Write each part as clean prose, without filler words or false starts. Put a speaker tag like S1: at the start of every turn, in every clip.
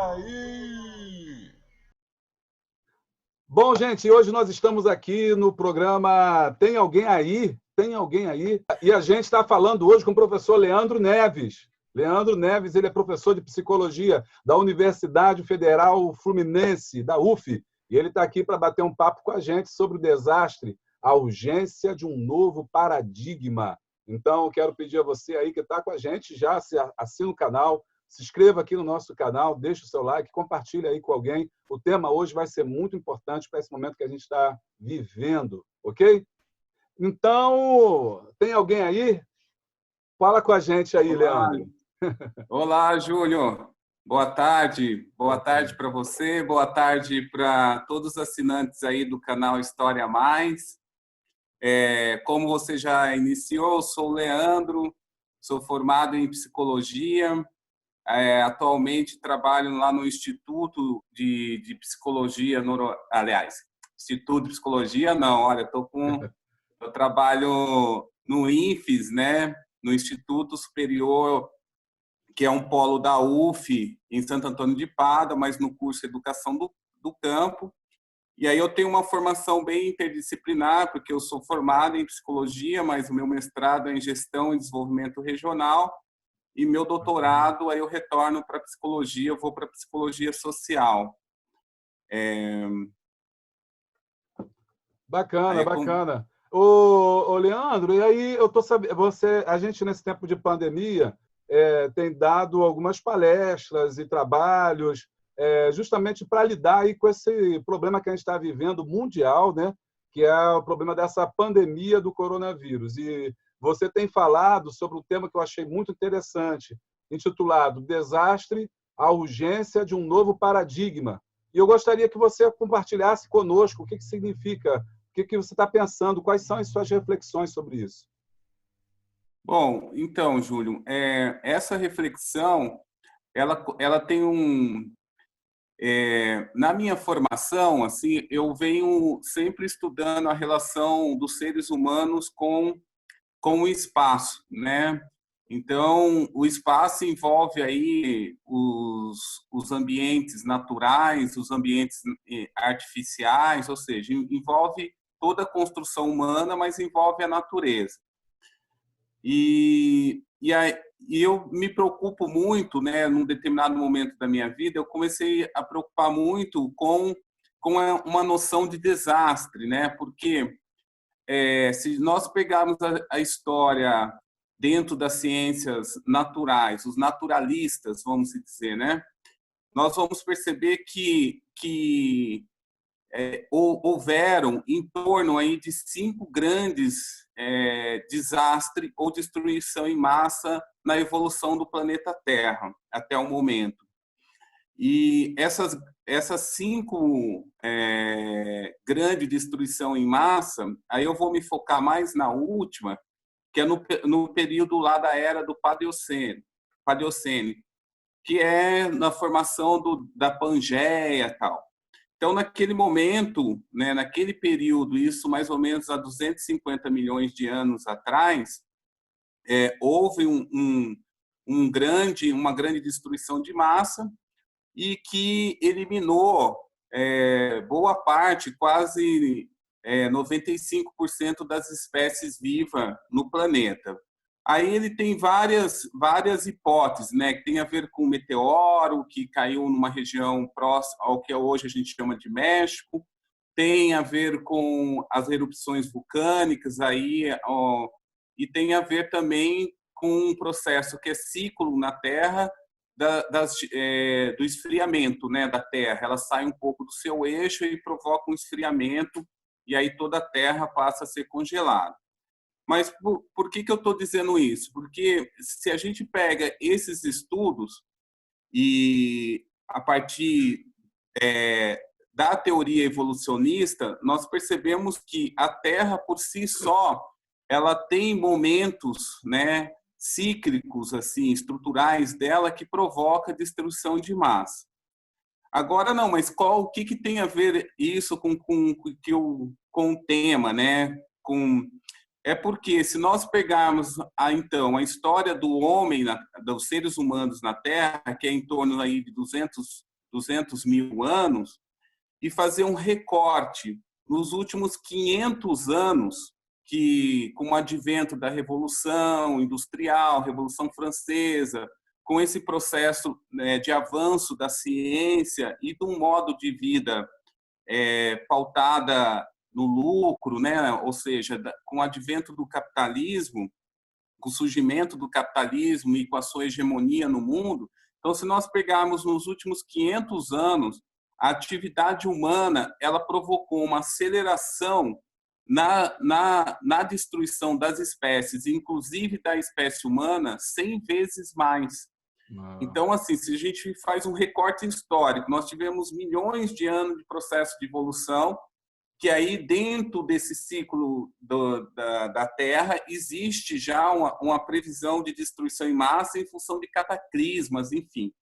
S1: aí? Bom, gente, hoje nós estamos aqui no programa Tem Alguém Aí? Tem Alguém Aí? E a gente está falando hoje com o professor Leandro Neves. Leandro Neves, ele é professor de psicologia da Universidade Federal Fluminense, da UF, e ele está aqui para bater um papo com a gente sobre o desastre, a urgência de um novo paradigma. Então, quero pedir a você aí que está com a gente, já assina o canal, se inscreva aqui no nosso canal, deixe o seu like, compartilhe aí com alguém. O tema hoje vai ser muito importante para esse momento que a gente está vivendo, ok? Então, tem alguém aí? Fala com a gente aí,
S2: Olá.
S1: Leandro.
S2: Olá, Júlio. Boa tarde. Boa tarde para você, boa tarde para todos os assinantes aí do canal História Mais. Como você já iniciou, eu sou o Leandro, sou formado em psicologia. Atualmente trabalho lá no Instituto de Psicologia, Instituto de Psicologia não, olha, eu trabalho no INFES, né, no Instituto Superior, que é um polo da UF, em Santo Antônio de Pada, mas no curso Educação do Campo. E aí eu tenho uma formação bem interdisciplinar, porque eu sou formado em psicologia, mas o meu mestrado é em gestão e desenvolvimento regional, e meu doutorado, aí eu retorno para psicologia, eu vou para psicologia social.
S1: Bacana, bacana. Ô, Leandro, e aí eu tô sabendo, a gente nesse tempo de pandemia tem dado algumas palestras e trabalhos justamente para lidar aí com esse problema que a gente está vivendo mundial, né? Que é o problema dessa pandemia do coronavírus. E você tem falado sobre um tema que eu achei muito interessante, intitulado Desastre, a urgência de um novo paradigma. E eu gostaria que você compartilhasse conosco o que significa, o que você está pensando, quais são as suas reflexões sobre isso.
S2: Bom, então, Júlio, essa reflexão, ela tem na minha formação, assim, eu venho sempre estudando a relação dos seres humanos com o espaço, né? Então, o espaço envolve aí os ambientes naturais, os ambientes artificiais, ou seja, envolve toda a construção humana, mas envolve a natureza. E eu me preocupo muito, né? Num determinado momento da minha vida, eu comecei a preocupar muito com uma noção de desastre, né? Porque se nós pegarmos a história dentro das ciências naturais, os naturalistas, vamos dizer, né? Nós vamos perceber que houveram em torno aí de 5 grandes desastres ou destruição em massa na evolução do planeta Terra até o momento. E essas 5 grandes destruição em massa, aí eu vou me focar mais na última, que é no período lá da era do Paleocene, que é na formação da Pangeia e tal. Então, naquele momento, né, naquele período, isso mais ou menos há 250 milhões de anos atrás, houve uma grande destruição de massa e que eliminou boa parte, quase 95% das espécies vivas no planeta. Aí ele tem várias hipóteses, né, que tem a ver com o meteoro que caiu numa região próxima ao que hoje a gente chama de México, tem a ver com as erupções vulcânicas aí, e tem a ver também com um processo que é ciclo na Terra do esfriamento, né, da Terra. Ela sai um pouco do seu eixo e provoca um esfriamento, e aí toda a Terra passa a ser congelada. Mas por que eu estou dizendo isso? Porque se a gente pega esses estudos e a partir da teoria evolucionista, nós percebemos que a Terra por si só ela tem momentos, né, cíclicos assim, estruturais dela que provoca destruição de massa. Agora não, mas o que tem a ver isso com o tema, né? É porque se nós pegarmos então a história do homem, dos seres humanos na Terra, que é em torno aí de 200 200 mil anos e fazer um recorte nos últimos 500 anos, que com o advento da Revolução Industrial, Revolução Francesa, com esse processo, né, de avanço da ciência e de um modo de vida pautada no lucro, né? Ou seja, com o advento do capitalismo, com o surgimento do capitalismo e com a sua hegemonia no mundo. Então, se nós pegarmos nos últimos 500 anos, a atividade humana ela provocou uma aceleração na destruição das espécies, inclusive da espécie humana, 100 vezes mais. Então, assim, se a gente faz um recorte histórico, nós tivemos milhões de anos de processo de evolução, que aí dentro desse ciclo da Terra existe já uma previsão de destruição em massa em função de cataclismas, enfim.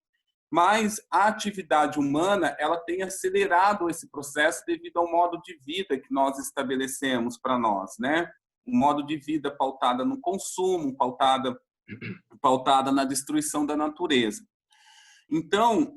S2: Mas a atividade humana ela tem acelerado esse processo devido ao modo de vida que nós estabelecemos para nós, né? Um modo de vida pautada no consumo, pautada na destruição da natureza. Então,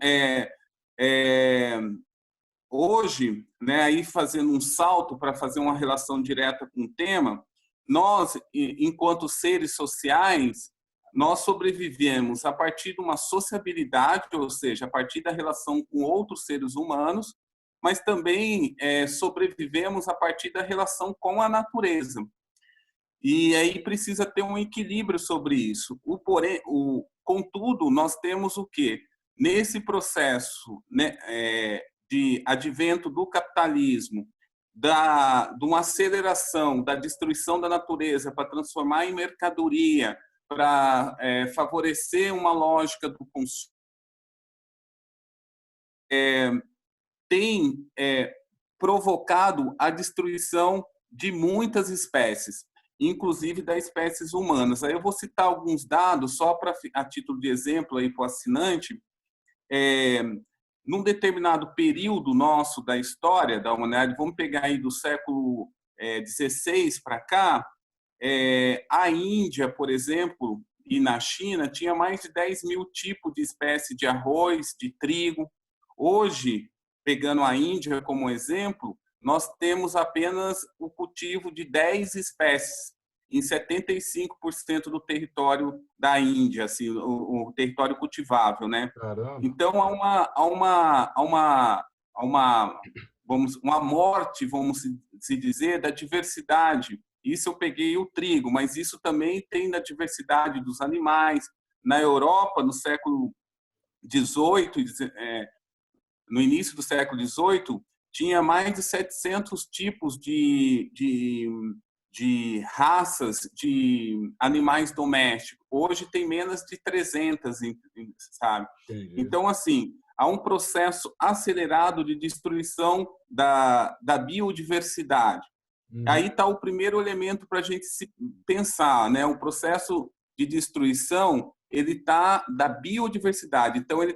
S2: hoje, né, aí fazendo um salto para fazer uma relação direta com o tema, nós, enquanto seres sociais, nós sobrevivemos a partir de uma sociabilidade, ou seja, a partir da relação com outros seres humanos, mas também sobrevivemos a partir da relação com a natureza. E aí precisa ter um equilíbrio sobre isso. Contudo, nós temos o quê? Nesse processo, né, de advento do capitalismo, de uma aceleração da destruição da natureza para transformar em mercadoria, para favorecer uma lógica do consumo, tem provocado a destruição de muitas espécies, inclusive das espécies humanas. Aí eu vou citar alguns dados, só a título de exemplo aí para o assinante. Num determinado período nosso da história da humanidade, vamos pegar aí do século XVI para cá, a Índia, por exemplo, e na China, tinha mais de 10 mil tipos de espécie de arroz, de trigo. Hoje, pegando a Índia como exemplo, nós temos apenas o cultivo de 10 espécies em 75% do território da Índia, assim, o território cultivável, né?
S1: Caramba.
S2: Então uma morte, vamos se dizer, da diversidade. Isso eu peguei o trigo, mas isso também tem na diversidade dos animais. Na Europa, no século XVIII, no início do século XVIII, tinha mais de 700 tipos de raças de animais domésticos. Hoje tem menos de 300, sabe?
S1: Entendi.
S2: Então, assim, há um processo acelerado de destruição da biodiversidade. Aí está o primeiro elemento para a gente se pensar, né? O processo de destruição ele está da biodiversidade, então ele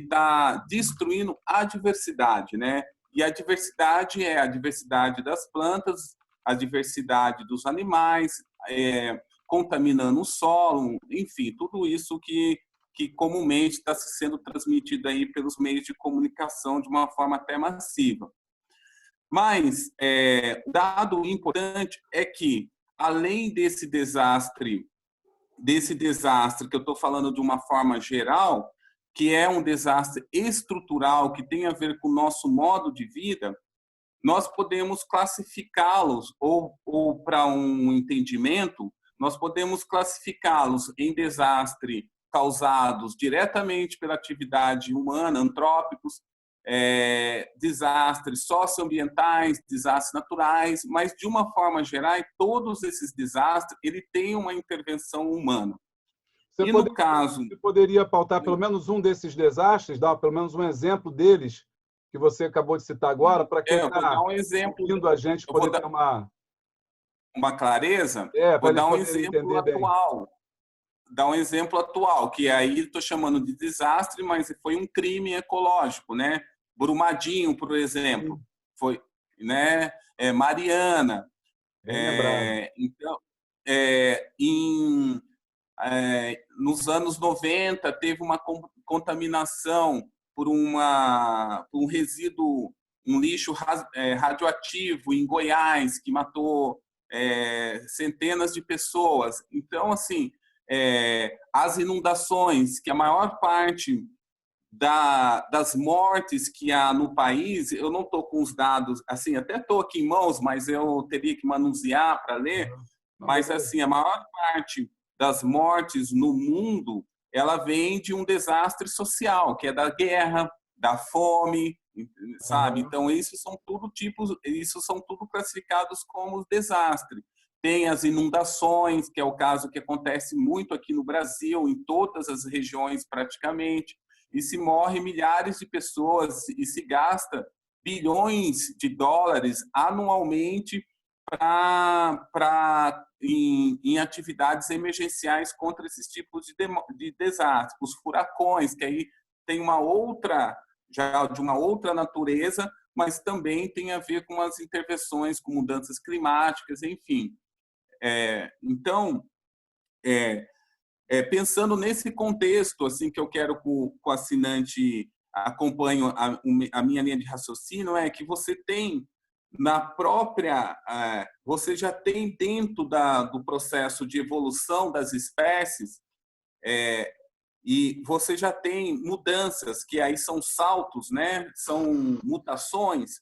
S2: tá destruindo a diversidade, né? E a diversidade é a diversidade das plantas, a diversidade dos animais, contaminando o solo, enfim, tudo isso que comumente está sendo transmitido aí pelos meios de comunicação de uma forma até massiva. Mas dado importante é que, além desse desastre que eu estou falando de uma forma geral, que é um desastre estrutural que tem a ver com o nosso modo de vida, nós podemos classificá-los, ou para um entendimento, nós podemos classificá-los em desastre causados diretamente pela atividade humana, antrópicos, desastres socioambientais, desastres naturais, mas de uma forma geral, todos esses desastres ele tem uma intervenção humana.
S1: Você poderia pautar pelo menos um desses desastres, dar pelo menos um exemplo deles que você acabou de citar agora, para quem está ouvindo a gente poder ter
S2: uma clareza?
S1: Vou
S2: dar um exemplo atual. Dar um exemplo atual, que aí estou chamando de desastre, mas foi um crime ecológico, né? Brumadinho, por exemplo, foi, né? Mariana. Então, nos anos 90 teve uma contaminação um resíduo, um lixo radioativo em Goiás, que matou centenas de pessoas. Então, assim, as inundações, que a maior parte das mortes que há no país, eu não estou com os dados, assim, até estou aqui em mãos, mas eu teria que manusear para ler, mas, assim, a maior parte das mortes no mundo, ela vem de um desastre social, que é da guerra, da fome, sabe? Então, isso são tudo classificados como desastre. Tem as inundações, que é o caso que acontece muito aqui no Brasil, em todas as regiões praticamente, e se morre milhares de pessoas e se gasta bilhões de dólares anualmente em atividades emergenciais contra esses tipos de desastres. Os furacões, que aí tem já de uma outra natureza, mas também tem a ver com as intervenções, com mudanças climáticas, enfim. Então, pensando nesse contexto, assim, que eu quero que o assinante acompanhe a minha linha de raciocínio, é que você tem você já tem dentro do processo de evolução das espécies, e você já tem mudanças, que aí são saltos, né? São mutações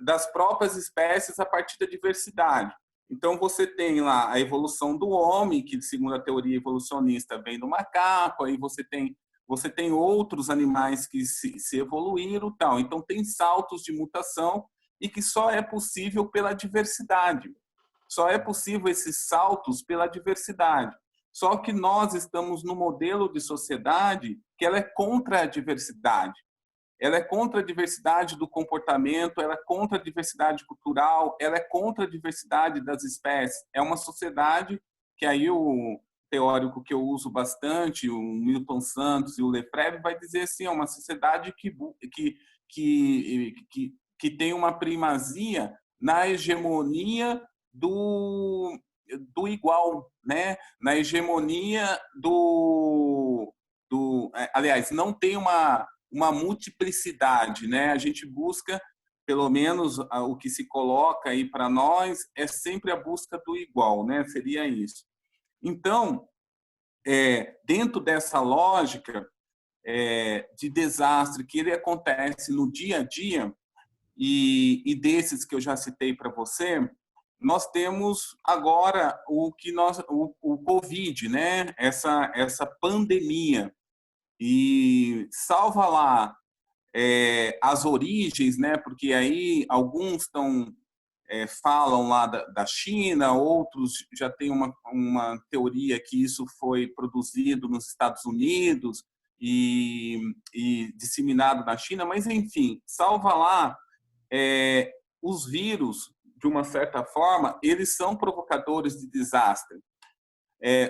S2: das próprias espécies a partir da diversidade. Então, você tem lá a evolução do homem, que, segundo a teoria evolucionista, vem do macaco, aí você tem outros animais que se evoluíram, tal. Então, tem saltos de mutação e que só é possível pela diversidade. Só é possível esses saltos pela diversidade. Só que nós estamos no modelo de sociedade que ela é contra a diversidade. Ela é contra a diversidade do comportamento, ela é contra a diversidade cultural, ela é contra a diversidade das espécies. É uma sociedade que aí o teórico que eu uso bastante, o Milton Santos e o Lefebvre, vai dizer assim, é uma sociedade que tem uma primazia na hegemonia do igual, né? Na hegemonia aliás, não tem uma multiplicidade, né? A gente busca, pelo menos o que se coloca aí para nós, é sempre a busca do igual, né? Seria isso. Então, dentro dessa lógica de desastre que ele acontece no dia a dia, e desses que eu já citei para você, nós temos agora o Covid, né? Essa pandemia. E salva lá as origens, né? Porque aí alguns falam lá da China, outros já têm uma teoria que isso foi produzido nos Estados Unidos e disseminado na China, mas enfim, salva lá os vírus, de uma certa forma, eles são provocadores de desastre.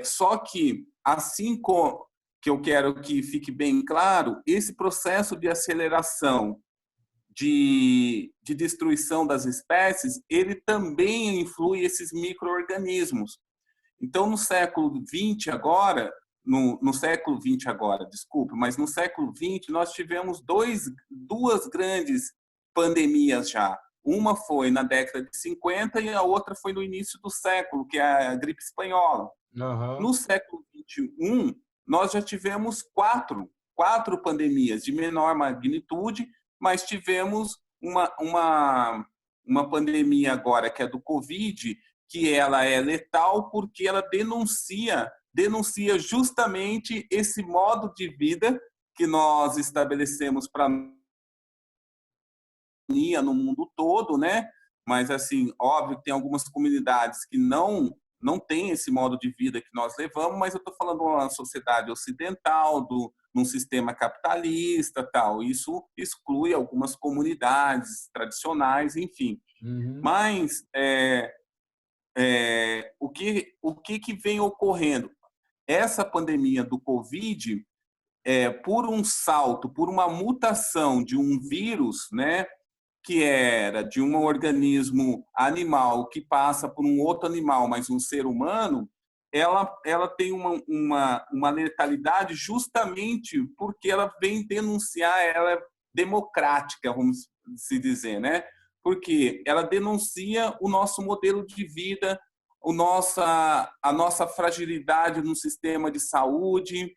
S2: Só que, assim como que eu quero que fique bem claro, esse processo de aceleração de destruição das espécies, ele também influi esses micro-organismos. Então, no século XX agora, desculpe, mas no século XX nós tivemos duas grandes pandemias já. Uma foi na década de 50 e a outra foi no início do século, que é a gripe espanhola. No século XXI, nós já tivemos quatro pandemias de menor magnitude, mas tivemos uma pandemia agora, que é do Covid, que ela é letal porque ela denuncia justamente esse modo de vida que nós estabelecemos para no mundo todo, né? Mas, assim, óbvio que tem algumas comunidades que não tem esse modo de vida que nós levamos, mas eu estou falando de uma sociedade ocidental, num sistema capitalista, tal. Isso exclui algumas comunidades tradicionais, enfim. Mas o que vem ocorrendo? Essa pandemia do Covid, por um salto, por uma mutação de um vírus, né, que era de um organismo animal que passa por um outro animal, mas um ser humano, ela tem uma letalidade justamente porque ela vem denunciar, ela é democrática, vamos se dizer, né? Porque ela denuncia o nosso modelo de vida, a nossa fragilidade no sistema de saúde,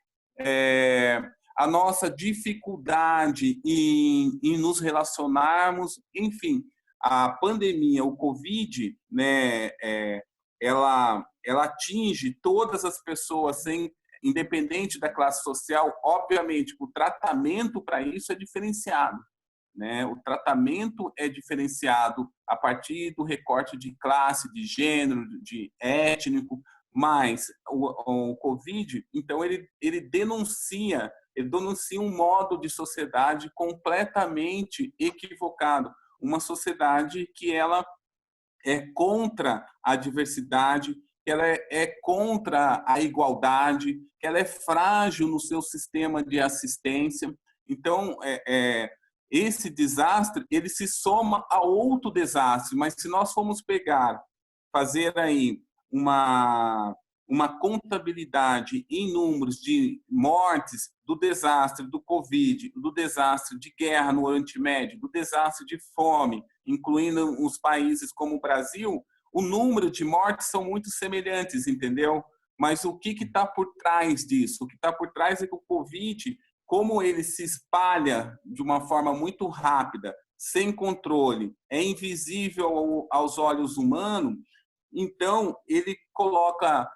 S2: a nossa dificuldade em nos relacionarmos, enfim, a pandemia, o Covid, né, ela atinge todas as pessoas, independente da classe social. Obviamente, o tratamento para isso é diferenciado, né? O tratamento é diferenciado a partir do recorte de classe, de gênero, de étnico, mas o Covid, então, ele denuncia um modo de sociedade completamente equivocado, uma sociedade que ela é contra a diversidade, que ela é contra a igualdade, que ela é frágil no seu sistema de assistência. Então, esse desastre ele se soma a outro desastre, mas se nós formos fazer aí uma contabilidade em números de mortes do desastre do Covid, do desastre de guerra no Oriente Médio, do desastre de fome, incluindo os países como o Brasil, o número de mortes são muito semelhantes, entendeu? Mas o que está por trás disso? O que está por trás é que o Covid, como ele se espalha de uma forma muito rápida, sem controle, é invisível aos olhos humanos, então ele coloca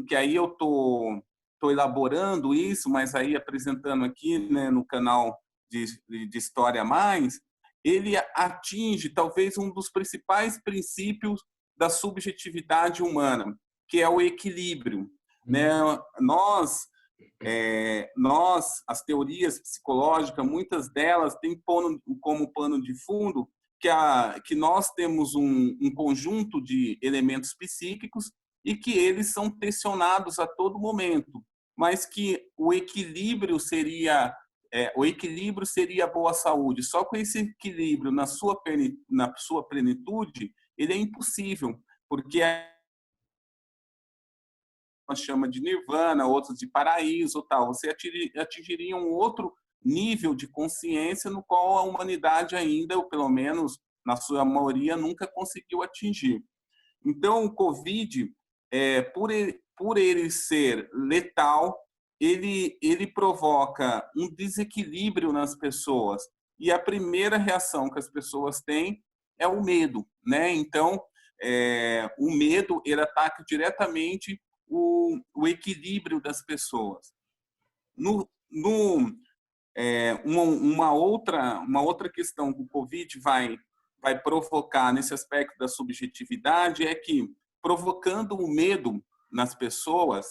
S2: que aí eu tô elaborando isso, mas aí apresentando aqui, né, no canal de História Mais, ele atinge talvez um dos principais princípios da subjetividade humana, que é o equilíbrio, né? Nós, as teorias psicológicas, muitas delas têm como pano de fundo que nós temos um conjunto de elementos psíquicos e que eles são tensionados a todo momento, mas que o equilíbrio seria a boa saúde. Só com esse equilíbrio na sua plenitude, ele é impossível, porque nós chama de nirvana, outros de paraíso, tal. Você atingiria um outro nível de consciência no qual a humanidade ainda, ou pelo menos na sua maioria, nunca conseguiu atingir. Então, o Covid, por ele ser letal, ele provoca um desequilíbrio nas pessoas. E a primeira reação que as pessoas têm é o medo, né? Então, o medo ele ataca diretamente o equilíbrio das pessoas. Uma outra questão que o Covid vai provocar nesse aspecto da subjetividade é que, provocando o medo nas pessoas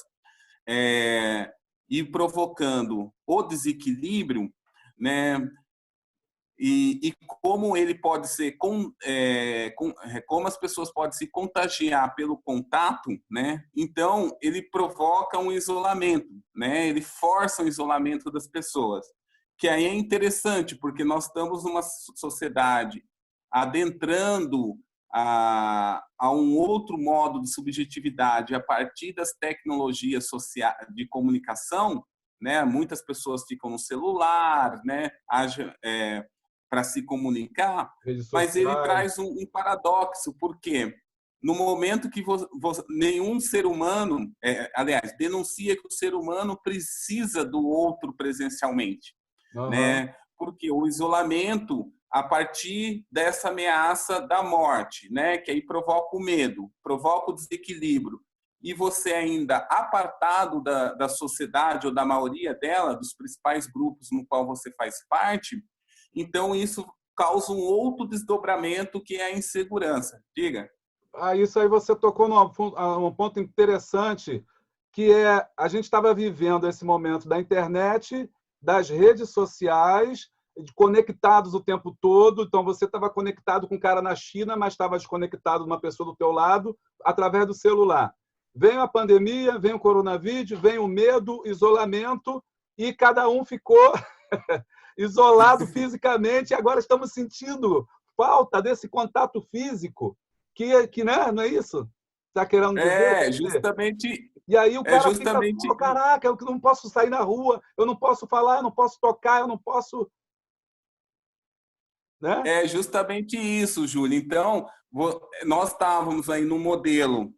S2: e provocando o desequilíbrio, né, e como ele pode ser como as pessoas podem se contagiar pelo contato, né? Então ele provoca um isolamento, né? Ele força o isolamento das pessoas, que aí é interessante porque nós estamos numa sociedade adentrando a um outro modo de subjetividade a partir das tecnologias sociais de comunicação, né? Muitas pessoas ficam no celular, né? Para se comunicar, mas ele traz um paradoxo, porque no momento que nenhum ser humano, aliás, denuncia que o ser humano precisa do outro presencialmente, né? Porque o isolamento, a partir dessa ameaça da morte, né? Que aí provoca o medo, provoca o desequilíbrio, e você ainda apartado da sociedade ou da maioria dela, dos principais grupos no qual você faz parte, então isso causa um outro desdobramento que é a insegurança. Diga.
S1: Isso aí você tocou num ponto interessante, que a gente estava vivendo esse momento da internet, das redes sociais, conectados o tempo todo. Então, você estava conectado com um cara na China, mas estava desconectado de uma pessoa do teu lado, através do celular. Vem a pandemia, vem o coronavírus, vem o medo, isolamento, e cada um ficou isolado fisicamente, e agora estamos sentindo falta desse contato físico, que né? Não é isso? Está querendo dizer?
S2: É
S1: Quer dizer,
S2: justamente,
S1: e aí o
S2: é
S1: cara fica,
S2: justamente,
S1: pô, caraca, eu não posso sair na rua, eu não posso falar, eu não posso tocar, eu não posso, né?
S2: é justamente isso, Júlio. Então, nós estávamos aí num modelo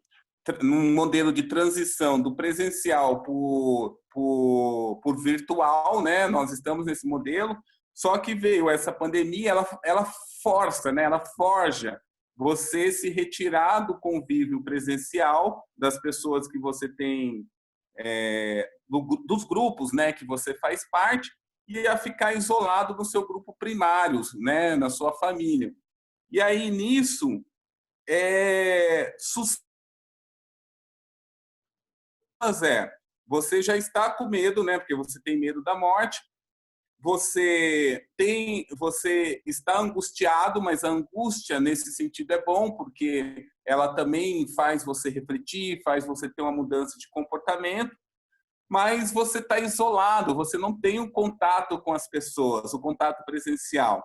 S2: de transição do presencial por virtual, né? Nós estamos nesse modelo, só que veio essa pandemia, ela força, né? Ela forja você se retirar do convívio presencial das pessoas que você tem, dos grupos, né, que você faz parte, e a ficar isolado no seu grupo primário, né, na sua família. E aí nisso é, é você já está com medo, né, porque você tem medo da morte. Você está angustiado, mas a angústia nesse sentido é bom, porque ela também faz você refletir, faz você ter uma mudança de comportamento, mas você está isolado, você não tem um contato com as pessoas, o contato presencial.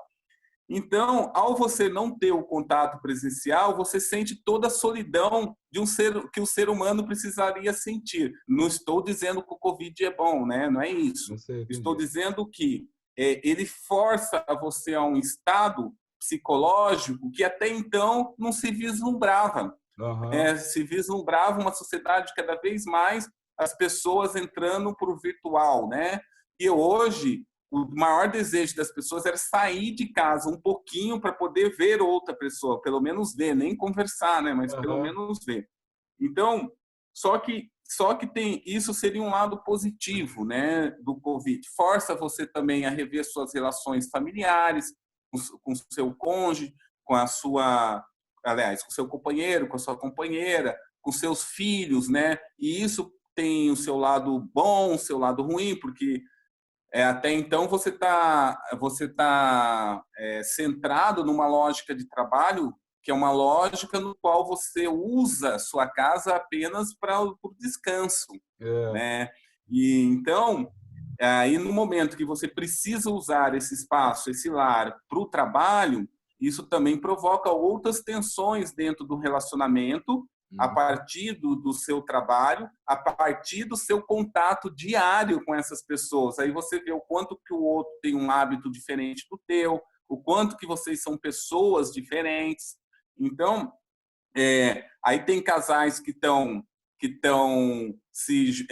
S2: Então, ao você não ter o contato presencial, você sente toda a solidão de um ser que o ser humano precisaria sentir. Não estou dizendo que o Covid é bom, né? Não é isso.
S1: Não sei,
S2: Estou
S1: entendi.
S2: dizendo que ele força você a um estado psicológico que até então não se vislumbrava.
S1: Aham.
S2: Se vislumbrava uma sociedade cada vez mais as pessoas entrando para o virtual, né? E hoje o maior desejo das pessoas era sair de casa um pouquinho para poder ver outra pessoa, pelo menos ver, nem conversar, né? Mas pelo
S1: Aham.
S2: menos ver. Então, só que tem isso seria um lado positivo, né, do Covid. Força você também a rever suas relações familiares com seu cônjuge, com a sua, aliás, com seu companheiro, com a sua companheira, com seus filhos, né? E isso tem o seu lado bom, o seu lado ruim, porque até então você tá centrado numa lógica de trabalho que é uma lógica no qual você usa sua casa apenas para o descanso,
S1: É.
S2: né? E então aí no momento que você precisa usar esse espaço, esse lar para o trabalho, isso também provoca outras tensões dentro do relacionamento a
S1: Uhum.
S2: partir do seu trabalho, a partir do seu contato diário com essas pessoas. Aí você vê o quanto que o outro tem um hábito diferente do teu, o quanto que vocês são pessoas diferentes. Então, aí tem casais que estão se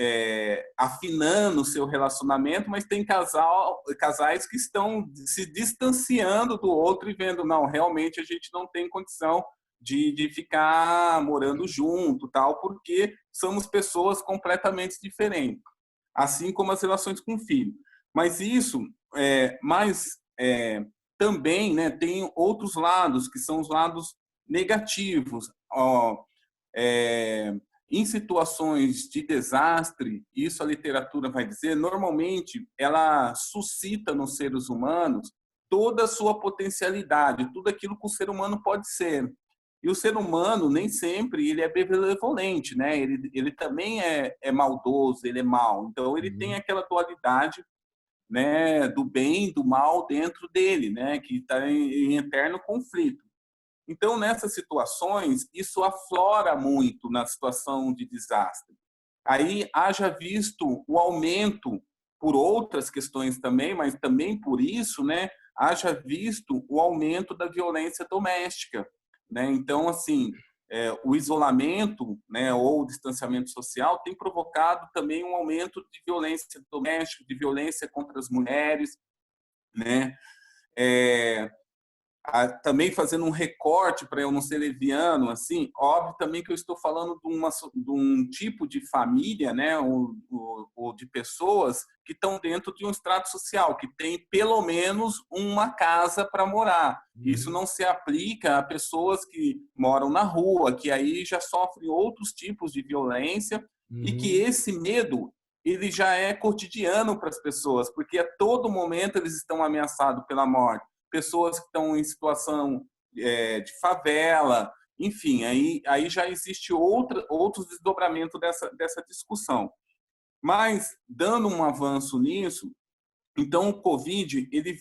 S2: afinando o seu relacionamento, mas tem casais que estão se distanciando do outro e vendo, não, realmente a gente não tem condição de ficar morando junto, tal, porque somos pessoas completamente diferentes, assim como as relações com o filho. Mas isso, mas também, né, tem outros lados que são os lados negativos. Ó, é, em situações de desastre, isso a literatura vai dizer, normalmente ela suscita nos seres humanos toda a sua potencialidade, tudo aquilo que o ser humano pode ser. E o ser humano nem sempre ele é benevolente, né? Ele também é maldoso, ele é mau. Então ele tem
S1: Uhum.
S2: aquela dualidade, né, do bem e do mal dentro dele, né, que está em eterno conflito. Então, nessas situações, isso aflora muito na situação de desastre. Aí haja visto o aumento, por outras questões também, mas também por isso, né, haja visto o aumento da violência doméstica, né? Então, assim, o isolamento, né, ou o distanciamento social tem provocado também um aumento de violência doméstica, de violência contra as mulheres, né? É, também fazendo um recorte para eu não ser leviano, assim, óbvio também que eu estou falando de um tipo de família, né, ou de pessoas que estão dentro de um estrato social, que tem pelo menos uma casa para morar. Isso
S1: Uhum.
S2: não se aplica a pessoas que moram na rua, que aí já sofrem outros tipos de violência e que
S1: Uhum.
S2: esse medo ele já é cotidiano para as pessoas, porque a todo momento eles estão ameaçados pela morte, pessoas que estão em situação de favela, enfim, aí já existe outros desdobramentos dessa discussão. Mas, dando um avanço nisso, então o Covid, ele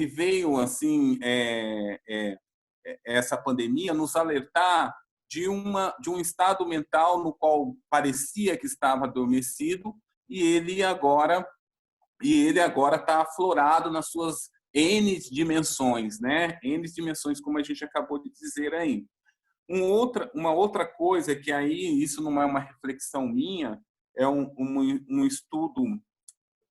S2: veio assim, essa pandemia, nos alertar de um estado mental no qual parecia que estava adormecido e ele agora está aflorado nas suas N dimensões, né? N dimensões, como a gente acabou de dizer aí. Uma outra coisa que aí, isso não é uma reflexão minha, é um estudo,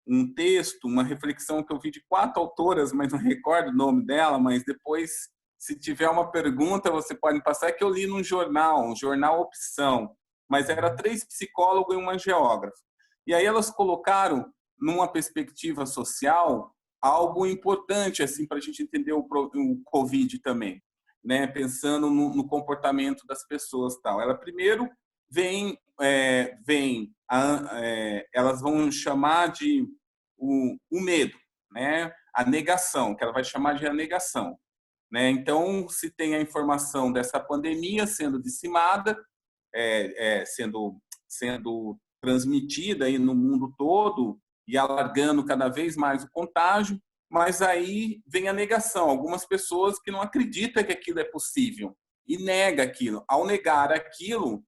S2: um texto, uma reflexão que eu vi de 4 autoras, mas não recordo o nome dela, mas depois, se tiver uma pergunta, você pode me passar, que eu li num jornal, um jornal Opção, mas era 3 psicólogos e uma geógrafa. E aí elas colocaram, numa perspectiva social, algo importante assim para a gente entender o Covid também, né? Pensando no comportamento das pessoas, tal. Ela primeiro elas vão chamar de o medo, né? A negação, que ela vai chamar de a negação, né? Então, se tem a informação dessa pandemia sendo dizimada, sendo transmitida aí no mundo todo e alargando cada vez mais o contágio, mas aí vem a negação. Algumas pessoas que não acreditam que aquilo é possível e nega aquilo. Ao negar aquilo,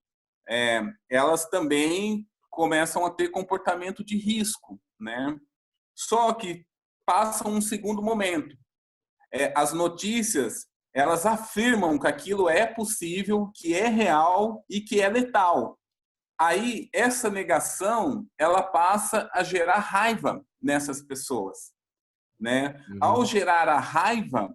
S2: elas também começam a ter comportamento de risco, né? Só que passa um segundo momento. As notícias, elas afirmam que aquilo é possível, que é real e que é letal. Aí, essa negação, ela passa a gerar raiva nessas pessoas, né? Ao gerar a raiva,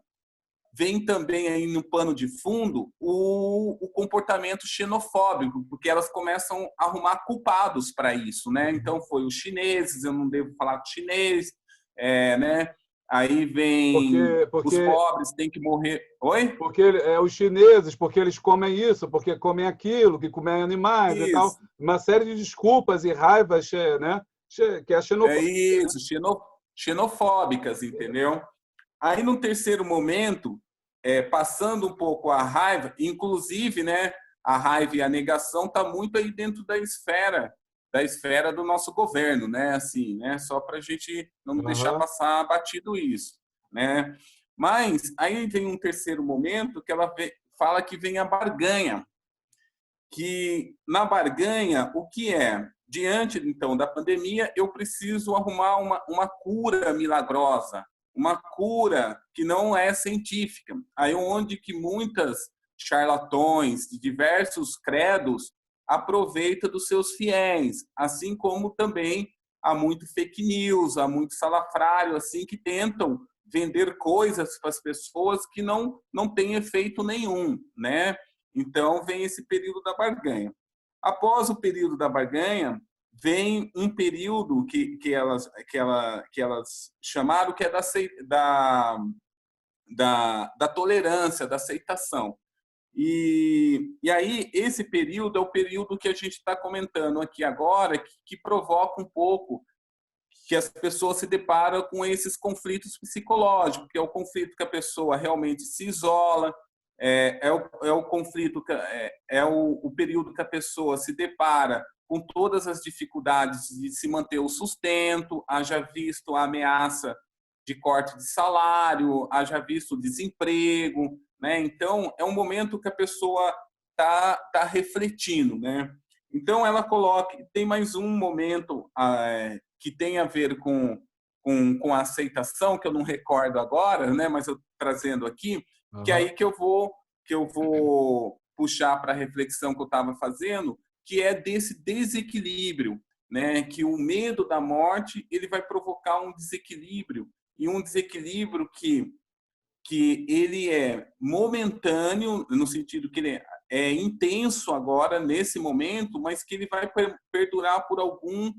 S2: vem também aí no pano de fundo o comportamento xenofóbico, porque elas começam a arrumar culpados para isso, né? Então, foi os chineses, eu não devo falar com chinês, né? Aí vem os pobres, tem que morrer. Oi?
S1: Porque os chineses, porque eles comem isso, porque comem aquilo, que comem animais
S2: isso.
S1: E tal. Uma série de desculpas e raivas, né? Que é a xenofobia.
S2: É isso, xenofóbicas, entendeu? Aí, no terceiro momento, passando um pouco a raiva, inclusive, né, a raiva e a negação está muito aí dentro da esfera do nosso governo, né? Assim, né? Só para a gente não deixar passar batido isso, né? Mas aí vem um terceiro momento que ela fala que vem a barganha, que na barganha o que é? Diante então da pandemia, eu preciso arrumar uma cura milagrosa, uma cura que não é científica. Aí onde que muitas charlatões de diversos credos aproveita dos seus fiéis, assim como também há muito fake news, há muito salafrário assim que tentam vender coisas para as pessoas que não têm efeito nenhum, né? Então vem esse período da barganha. Após o período da barganha, vem um período que elas chamaram que é da tolerância, da aceitação. E aí, esse período é o período que a gente está comentando aqui agora, que provoca um pouco que as pessoas se deparam com esses conflitos psicológicos, que é o conflito que a pessoa realmente se isola, o conflito, o período que a pessoa se depara com todas as dificuldades de se manter o sustento, haja visto a ameaça de corte de salário, haja visto o desemprego, né? Então, é um momento que a pessoa tá refletindo, né? Então, ela coloca... Tem mais um momento que tem a ver com a aceitação, que eu não recordo agora, né? Mas eu trazendo aqui, que é aí que eu vou puxar para a reflexão que eu estava fazendo, que é desse desequilíbrio, né? Que o medo da morte ele vai provocar um desequilíbrio, e um desequilíbrio que ele é momentâneo, no sentido que ele é intenso agora, nesse momento, mas que ele vai perdurar por algum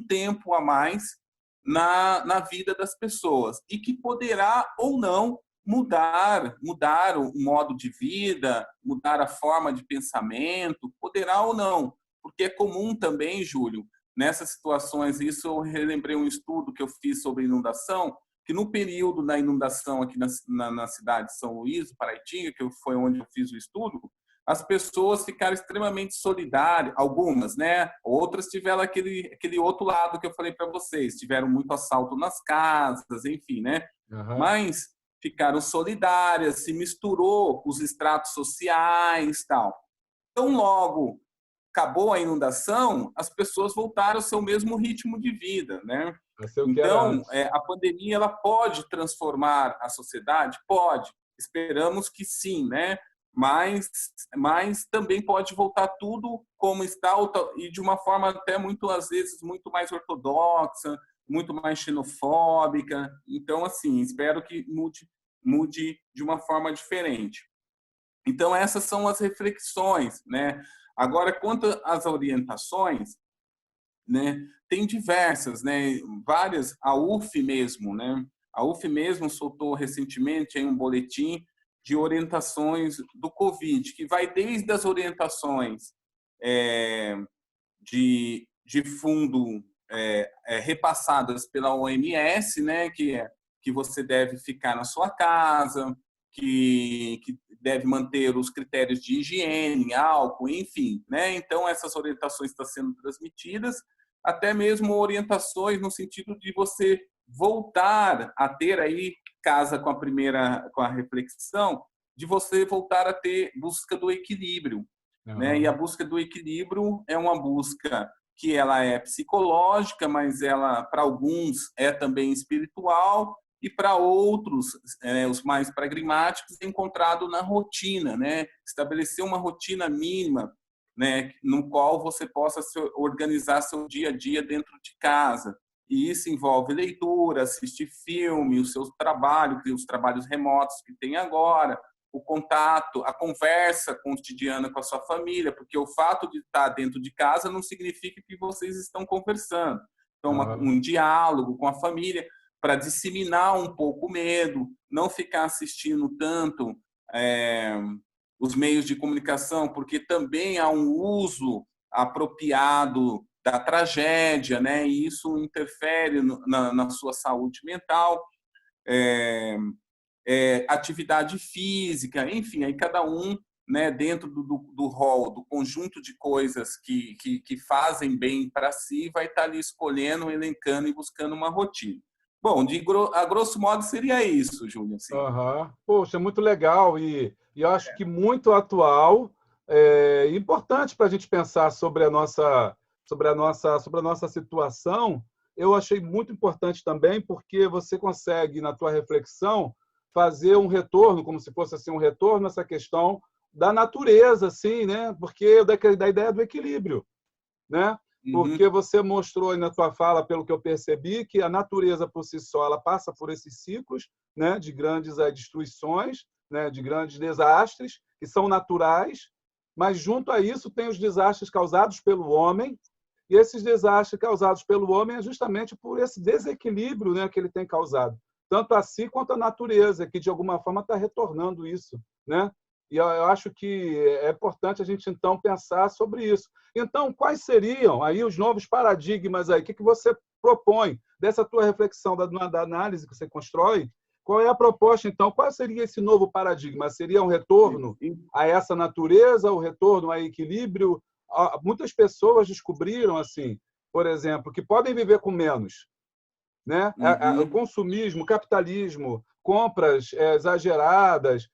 S2: tempo a mais na vida das pessoas, e que poderá ou não mudar o modo de vida, mudar a forma de pensamento, poderá ou não, porque é comum também, Júlio, nessas situações, isso eu relembrei um estudo que eu fiz sobre inundação, que no período da inundação aqui na cidade de São Luís, Paraitinga, que foi onde eu fiz o estudo, as pessoas ficaram extremamente solidárias, algumas, né? Outras tiveram aquele outro lado que eu falei para vocês, tiveram muito assalto nas casas, enfim, né? Mas ficaram solidárias, se misturou os estratos sociais, tal. Então, logo acabou a inundação, as pessoas voltaram ao seu mesmo ritmo de vida, né? Então, a pandemia ela pode transformar a sociedade? Pode. Esperamos que sim, né? Mas também pode voltar tudo como está e de uma forma até às vezes muito mais ortodoxa, muito mais xenofóbica. Então, assim, espero que mude de uma forma diferente. Então, essas são as reflexões, né? Agora, quanto às orientações, né, tem diversas, né? Várias, a UF mesmo, né? A UF mesmo soltou recentemente um boletim de orientações do Covid, que vai desde as orientações de fundo repassadas pela OMS, né, que você deve ficar na sua casa, que deve manter os critérios de higiene, álcool, enfim, né? Então essas orientações estão sendo transmitidas, até mesmo orientações no sentido de você voltar a ter aí casa com a reflexão, de você voltar a ter busca do equilíbrio, né? E a busca do equilíbrio é uma busca que ela é psicológica, mas ela para alguns é também espiritual e para outros, os mais pragmáticos, é encontrado na rotina, né? Estabelecer uma rotina mínima, né, no qual você possa organizar seu dia a dia dentro de casa. E isso envolve leitura, assistir filme, o seu trabalho, os trabalhos remotos que tem agora, o contato, a conversa cotidiana com a sua família, porque o fato de estar dentro de casa não significa que vocês estão conversando. Então, um diálogo com a família para disseminar um pouco o medo, não ficar assistindo tanto os meios de comunicação, porque também há um uso apropriado da tragédia, né? E isso interfere na sua saúde mental. Atividade física, enfim, aí cada um, né, dentro do rol, do conjunto de coisas que fazem bem para si, vai estar ali escolhendo, elencando e buscando uma rotina. Bom, a grosso modo seria isso, Júlio. Assim.
S1: Poxa, muito legal e eu acho que muito atual e importante para a gente pensar sobre a nossa situação. Eu achei muito importante também porque você consegue, na tua reflexão, fazer um retorno, como se fosse assim, um retorno nessa questão da natureza, assim, né? Porque da ideia do equilíbrio, né? Porque você mostrou aí na tua fala, pelo que eu percebi, que a natureza por si só ela passa por esses ciclos, né, de grandes destruições, né, de grandes desastres que são naturais, mas junto a isso tem os desastres causados pelo homem, e esses desastres causados pelo homem é justamente por esse desequilíbrio, né, que ele tem causado, tanto a si quanto a natureza, que de alguma forma está retornando isso, né? E eu acho que é importante a gente, então, pensar sobre isso. Então, quais seriam aí os novos paradigmas aí? O que você propõe dessa tua reflexão, da análise que você constrói? Qual é a proposta, então? Qual seria esse novo paradigma? Seria um retorno a essa natureza, o retorno a equilíbrio? Muitas pessoas descobriram, assim, por exemplo, que podem viver com menos, né? O consumismo, o capitalismo, compras exageradas,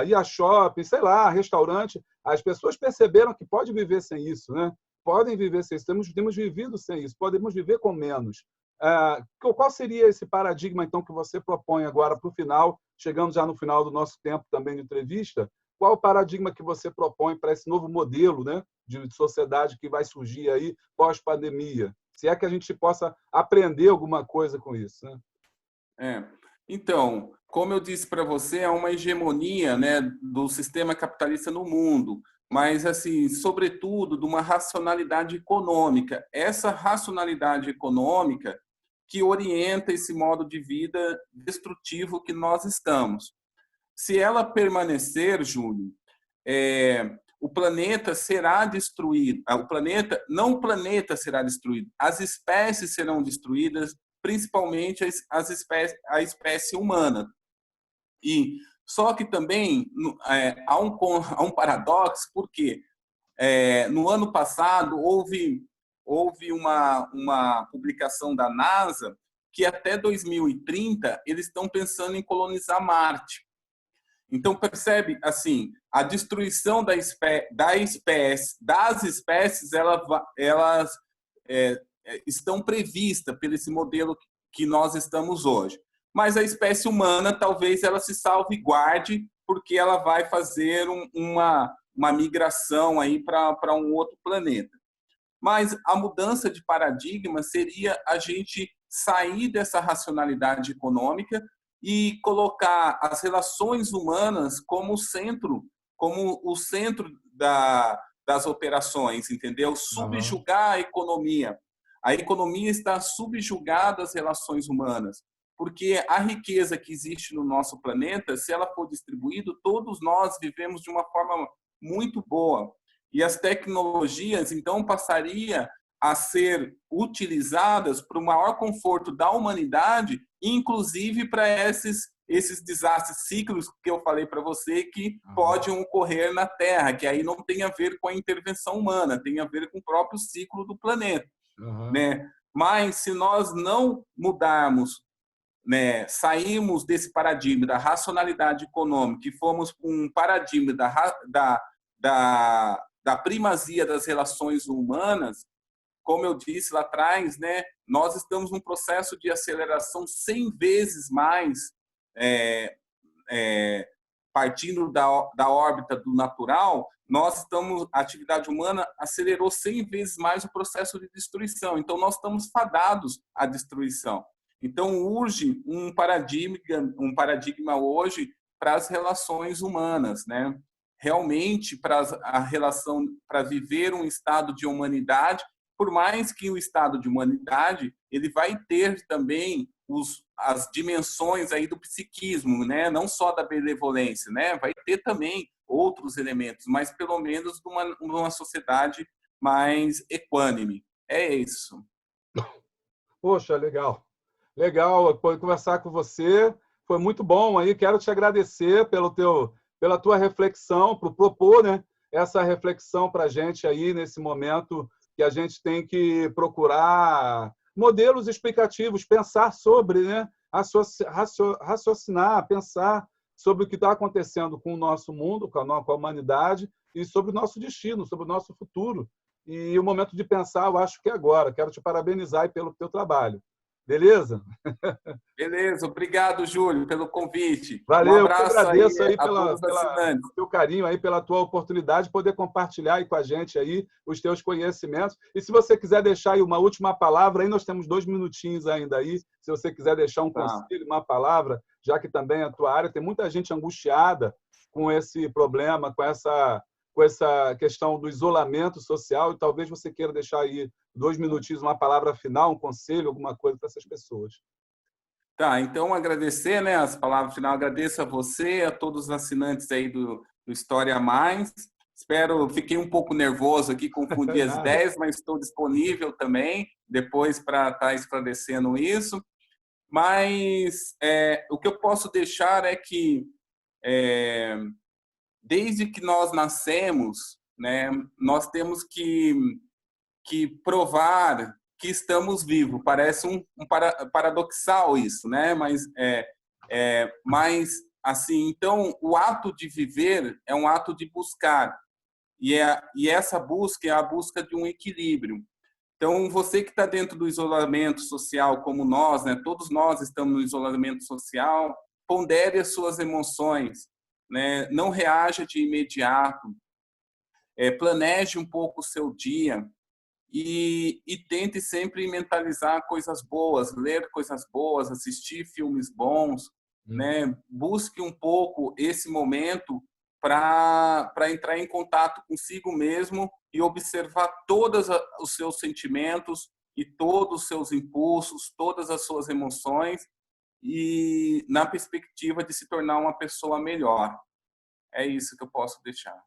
S1: ir a shopping, sei lá, restaurante, as pessoas perceberam que pode viver sem isso, né? Podem viver sem isso. Temos vivido sem isso, podemos viver com menos. Qual seria esse paradigma, então, que você propõe agora para o final, chegando já no final do nosso tempo também de entrevista? Qual o paradigma que você propõe para esse novo modelo, né, de sociedade que vai surgir aí pós-pandemia? Se é que a gente possa aprender alguma coisa com isso, né?
S2: Então, como eu disse para você, é uma hegemonia, né, do sistema capitalista no mundo, mas, assim, sobretudo, de uma racionalidade econômica. Essa racionalidade econômica que orienta esse modo de vida destrutivo que nós estamos. Se ela permanecer, Júlio, o planeta será destruído. Não o planeta será destruído, as espécies serão destruídas, principalmente a espécie humana. E só que também há um paradoxo, porque no ano passado houve uma publicação da NASA que até 2030 eles estão pensando em colonizar Marte. Então, percebe, assim, a destruição das espécies, elas estão previstas por esse modelo que nós estamos hoje. Mas a espécie humana, talvez, ela se salvaguarde, porque ela vai fazer uma migração aí para um outro planeta. Mas a mudança de paradigma seria a gente sair dessa racionalidade econômica e colocar as relações humanas como o centro das operações, entendeu? Subjugar a economia. A economia está subjugada às relações humanas, porque a riqueza que existe no nosso planeta, se ela for distribuída, todos nós vivemos de uma forma muito boa. E as tecnologias, então, passariam a ser utilizadas para o maior conforto da humanidade, inclusive para esses desastres cíclicos que eu falei para você que podem ocorrer na Terra, que aí não tem a ver com a intervenção humana, tem a ver com o próprio ciclo do planeta. Né? Mas se nós não mudarmos, né, saímos desse paradigma da racionalidade econômica e fomos para um paradigma da primazia das relações humanas, como eu disse lá atrás, né, nós estamos num processo de aceleração 100 vezes mais, partindo da órbita do natural, a atividade humana acelerou 100 vezes mais o processo de destruição. Então, nós estamos fadados à destruição. Então, urge um paradigma hoje para as relações humanas, né? Realmente, para viver um estado de humanidade, por mais que o estado de humanidade ele vai ter também as dimensões aí do psiquismo, né? Não só da benevolência, né? Vai ter também outros elementos, mas pelo menos numa sociedade mais equânime. É isso.
S1: Poxa, legal. Legal conversar com você. Foi muito bom aí. Quero te agradecer pela tua reflexão, por propor, né, essa reflexão para a gente aí nesse momento que a gente tem que procurar modelos explicativos, pensar sobre, né, raciocinar, pensar sobre o que está acontecendo com o nosso mundo, com a humanidade e sobre o nosso destino, sobre o nosso futuro. E o momento de pensar, eu acho que é agora. Quero te parabenizar aí pelo teu trabalho. Beleza?
S2: Beleza. Obrigado, Júlio, pelo convite.
S1: Valeu,
S2: Um abraço,
S1: eu agradeço aí
S2: pelo
S1: teu carinho, aí, pela tua oportunidade de poder compartilhar aí com a gente aí os teus conhecimentos. E se você quiser deixar aí uma última palavra, aí nós temos 2 minutinhos ainda aí, se você quiser deixar um conselho, uma palavra, já que também é a tua área, tem muita gente angustiada com esse problema, com essa questão do isolamento social, e talvez você queira deixar aí 2 minutinhos, uma palavra final, um conselho, alguma coisa para essas pessoas.
S2: Tá, então agradecer, né, as palavras finais. Agradeço a você, a todos os assinantes aí do História a Mais. Fiquei um pouco nervoso aqui, confundi as ideias, mas estou disponível também depois para estar esclarecendo isso. Mas o que eu posso deixar é que desde que nós nascemos, né, nós temos que provar que estamos vivos. Parece um paradoxal isso, né? Mas assim, então o ato de viver é um ato de buscar, e essa busca é a busca de um equilíbrio. Então, você que está dentro do isolamento social, como nós, né? Todos nós estamos no isolamento social. Pondere as suas emoções, né? Não reaja de imediato. Planeje um pouco o seu dia. E tente sempre mentalizar coisas boas, ler coisas boas, assistir filmes bons, né? Busque um pouco esse momento para entrar em contato consigo mesmo e observar todos os seus sentimentos e todos os seus impulsos, todas as suas emoções, e na perspectiva de se tornar uma pessoa melhor. É isso que eu posso deixar.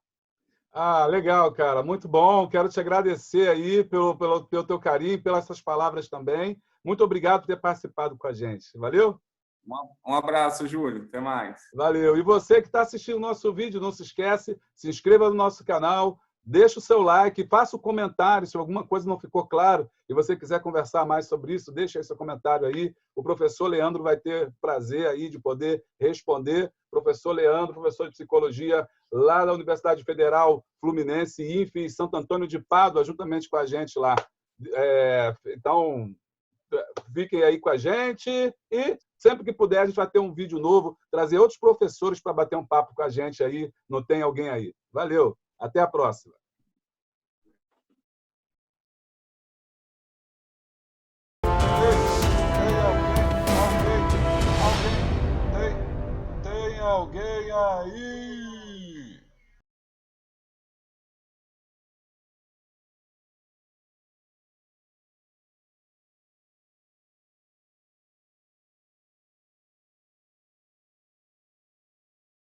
S1: Ah, legal, cara. Muito bom. Quero te agradecer aí pelo teu carinho, pelas suas palavras também. Muito obrigado por ter participado com a gente. Valeu?
S2: Um abraço, Júlio. Até mais.
S1: Valeu. E você que está assistindo o nosso vídeo, não se esquece, se inscreva no nosso canal, deixa o seu like, faça o comentário se alguma coisa não ficou claro e você quiser conversar mais sobre isso, deixa aí seu comentário aí. O professor Leandro vai ter prazer aí de poder responder. Professor Leandro, professor de psicologia lá da Universidade Federal Fluminense, INF, Santo Antônio de Pádua, juntamente com a gente lá. Então, fiquem aí com a gente e sempre que puder a gente vai ter um vídeo novo, trazer outros professores para bater um papo com a gente aí, não tem alguém aí. Valeu, até a próxima. Tem alguém aí?